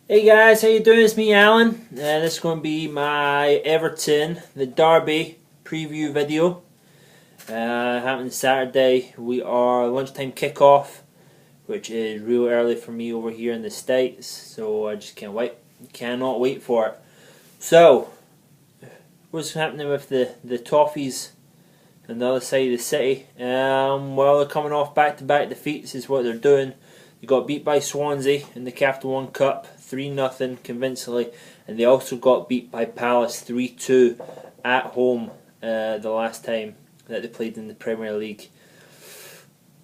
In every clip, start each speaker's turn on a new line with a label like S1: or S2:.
S1: Hey guys, how you doing? It's me, Alan. This is going to be my Everton, the Derby preview video. Happening Saturday. We are lunchtime kickoff, which is real early for me over here in the States. So I just can't wait. Cannot wait for it. So, what's happening with the Toffees on the other side of the city? Well, they're coming off back-to-back defeats is what they're doing. They got beat by Swansea in the Capital One Cup 3-0 convincingly, and they also got beat by Palace 3-2 at home the last time that they played in the Premier League.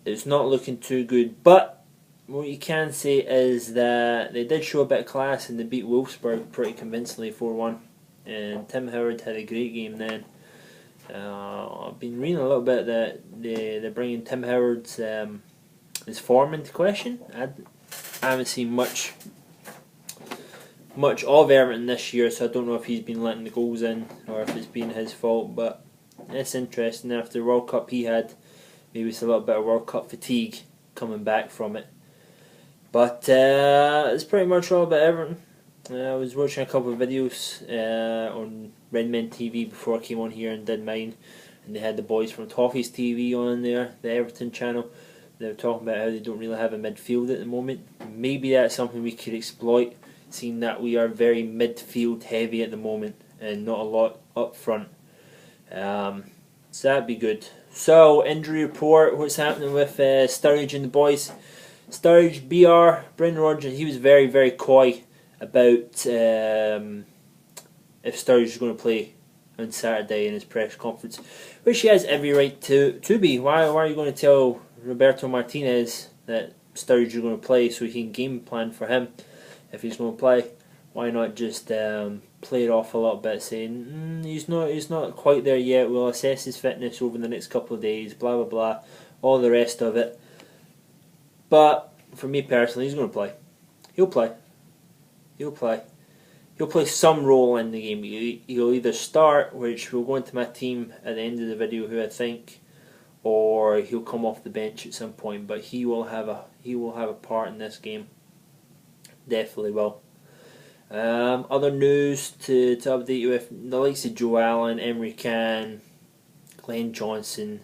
S1: It's not looking too good, but what you can say is that they did show a bit of class and they beat Wolfsburg pretty convincingly 4-1, and Tim Howard had a great game then. I've been reading a little bit that they're bringing Tim Howard's his form into question. I haven't seen much of Everton this year, so I don't know if he's been letting the goals in or if it's been his fault, but it's interesting. After the World Cup he had, maybe it's a little bit of World Cup fatigue coming back from it. But it's pretty much all about Everton. I was watching a couple of videos on Redmen TV before I came on here and did mine, and they had the boys from Toffees TV on there, the Everton channel. They were talking about how they don't really have a midfield at the moment. Maybe that's something we could exploit, seeing that we are very midfield heavy at the moment and not a lot up front. So that'd be good. So, injury report, what's happening with Sturridge and the boys. Sturridge, BR, Brendan Rodgers, he was very, very coy about if Sturridge is going to play on Saturday in his press conference, which he has every right to be. Why are you going to tell Roberto Martinez that Sturridge is going to play so he can game plan for him if he's going to play? Why not just play it off a little bit, saying he's not quite there yet, we'll assess his fitness over the next couple of days, blah blah blah, all the rest of it. But for me personally, he's going to play. He'll play some role in the game. He'll either start, which will go into my team at the end of the video who I think, or he'll come off the bench at some point, but he will have a part in this game. Definitely will. Other news to update you with: the likes of Joe Allen, Emery Can, Glenn Johnson.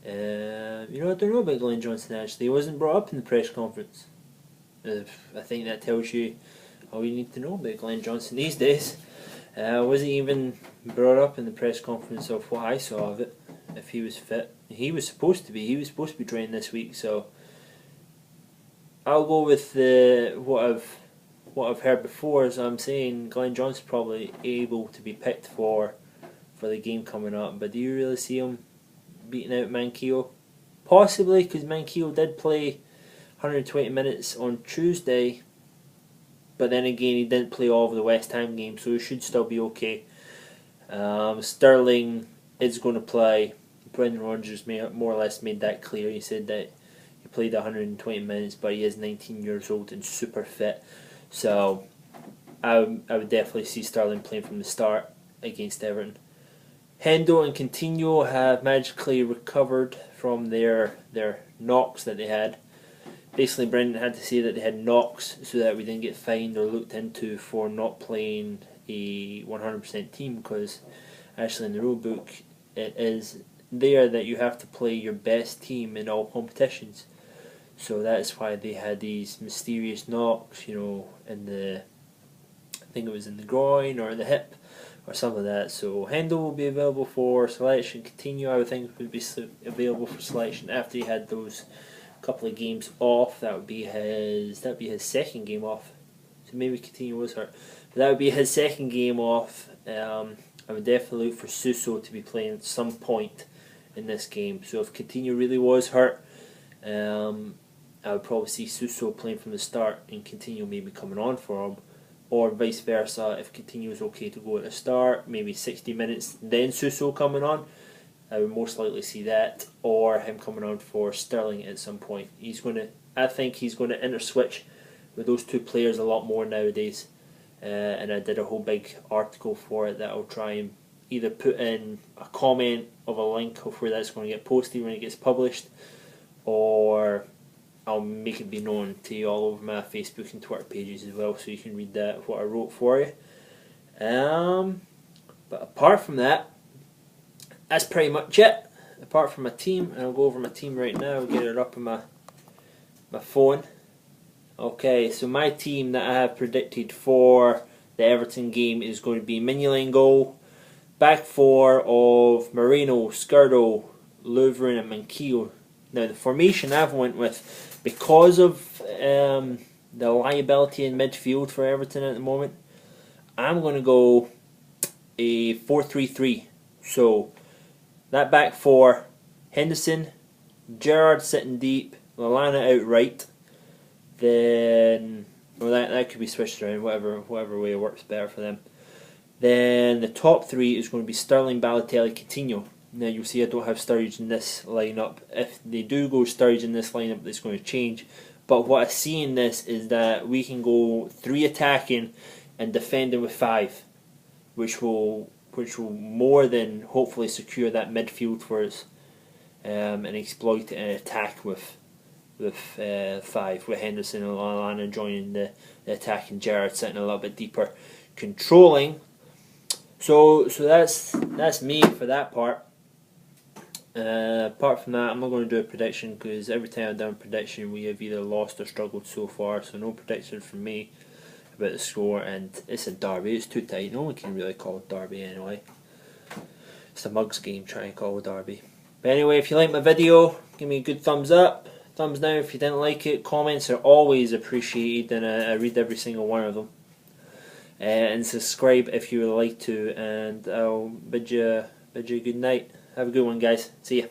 S1: I don't know about Glenn Johnson actually. He wasn't brought up in the press conference. I think that tells you all you need to know about Glenn Johnson these days. Wasn't even brought up in the press conference of what I saw of it. If he was fit, he was supposed to be. He was supposed to be training this week. So I'll go with what I've heard before. So I'm saying Glenn Johnson's probably able to be picked for the game coming up. But do you really see him beating out Manquillo? Possibly, because Manquillo did play 120 minutes on Tuesday. But then again, he didn't play all of the West Ham game, so he should still be okay. Sterling is going to play. Brendan Rodgers more or less made that clear. He said that he played 120 minutes, but he is 19 years old and super fit. So I would definitely see Sterling playing from the start against Everton. Hendo and Coutinho have magically recovered from their knocks that they had. Basically, Brendan had to say that they had knocks so that we didn't get fined or looked into for not playing a 100% team, because actually in the rule book it is there that you have to play your best team in all competitions. So that's why they had these mysterious knocks, in the, I think it was in the groin or the hip or something like that. So Hendo will be available for selection. Coutinho, I would think, would be available for selection after he had those couple of games off. That'd be his second game off. So maybe Coutinho was hurt, but that would be his second game off. I would definitely look for Suso to be playing at some point in this game. So if Coutinho really was hurt, I would probably see Suso playing from the start and Coutinho maybe coming on for him, or vice versa. If Coutinho is okay to go at the start, maybe 60 minutes, then Suso coming on, I would most likely see that, or him coming on for Sterling at some point. I think he's going to interswitch with those two players a lot more nowadays. And I did a whole big article for it that I'll try and either put in a comment of a link of where that's going to get posted when it gets published, or I'll make it be known to you all over my Facebook and Twitter pages as well, so you can read that what I wrote for you. But apart from that, that's pretty much it. Apart from my team, and I'll go over my team right now. I'll get it up on my phone. Okay, so my team that I have predicted for the Everton game is going to be Mignolet in goal, back four of Moreno, Skirdo, Lovren and Manquillo. Now the formation I've went with, because of the liability in midfield for Everton at the moment, I'm going to go a 4-3-3. So that back four, Henderson, Gerrard sitting deep, Lallana out right. Then, well, that could be switched around, whatever way works better for them. Then the top three is going to be Sterling, Balotelli, Coutinho. Now you'll see I don't have Sturridge in this lineup. If they do go Sturridge in this lineup, it's going to change. But what I see in this is that we can go 3 attacking and defending with 5, which will more than hopefully secure that midfield for us, and exploit an attack with 5, with Henderson and Lallana joining the attack and Gerrard sitting a little bit deeper, controlling. So that's me for that part. Apart from that, I'm not going to do a prediction because every time I've done a prediction we have either lost or struggled so far, so no prediction from me about the score. And it's a derby, it's too tight, no one can really call it derby anyway. It's a mugs game, try and call it derby. But anyway, if you like my video, give me a good thumbs up, thumbs down if you didn't like it. Comments are always appreciated and I read every single one of them. And subscribe if you would like to, and I'll bid you a good night. Have a good one, guys. See ya.